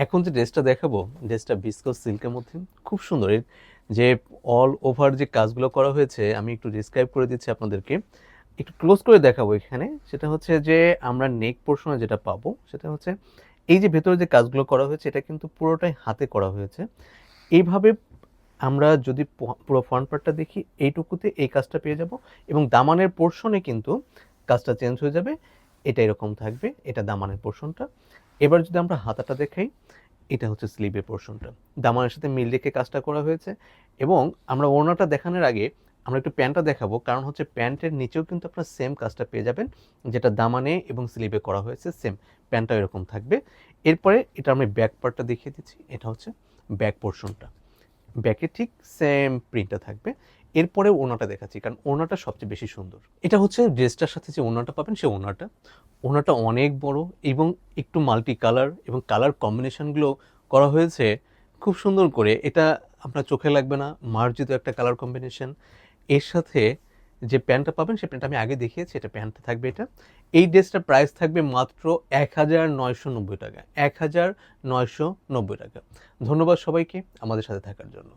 এখন যে ড্রেসটা দেখাবো, ড্রেসটা ভিসকস সিল্কের মধ্যে খুব সুন্দর। এর যে অল ওভার যে কাজগুলো করা হয়েছে আমি একটু ডিসক্রাইব করে দিচ্ছি আপনাদেরকে। একটু ক্লোজ করে দেখাবো এখানে। সেটা হচ্ছে যে আমরা নেক পোর্শনে যেটা পাবো সেটা হচ্ছে এই যে ভেতরে যে কাজগুলো করা হয়েছে এটা কিন্তু পুরোটাই হাতে করা হয়েছে। এইভাবে আমরা যদি পুরো ফ্রন্ট পার্টটা দেখি এইটুকুতে এই কাজটা পেয়ে যাব এবং দামানের পোর্শনে কিন্তু কাজটা চেঞ্জ হয়ে যাবে। এটা এরকম থাকবে, এটা দামানের পোর্শনটা। এবার যদি আমরা হাতাটা দেখাই, এটা হচ্ছে স্লিভের পোর্শনটা। দামানের সাথে মিল রেখে কাজটা করা হয়েছে এবং আমরা ওড়নাটা দেখানোর আগে আমরা একটু প্যান্টটা দেখাবো, কারণ হচ্ছে প্যান্টের নিচেও কিন্তু আপনারা সেম কাজটা পেয়ে যাবেন, যেটা দামানে এবং স্লিভে করা হয়েছে সেম। প্যান্টটা এরকম থাকবে। এরপরে এটা আমি ব্যাক পার্টটা দেখিয়ে দিচ্ছি, এটা হচ্ছে ব্যাক পোর্শনটা। ব্যাকে ঠিক সেম প্রিন্টটা থাকবে। এরপরে ওড়নাটা দেখাচ্ছি, কারণ ওড়নাটা সবচেয়ে বেশি সুন্দর। এটা হচ্ছে ড্রেসটার সাথে যে ওড়নাটা পাবেন সে ওড়নাটা। ওড়নাটা অনেক বড় এবং একটু মাল্টি কালার এবং কালার কম্বিনেশনগুলো করা হয়েছে খুব সুন্দর করে। এটা আপনার চোখে লাগবে না, মার্জিত একটা কালার কম্বিনেশন। এর সাথে যে প্যান্টটা পাবেন সে প্যান্টটা আমি আগে দেখিয়েছি, এটা প্যান্টটা থাকবে এটা। এই ড্রেসটার প্রাইস থাকবে মাত্র ১,৯৯০ টাকা। ১,৯৯০ টাকা। ধন্যবাদ সবাইকে আমাদের সাথে থাকার জন্য।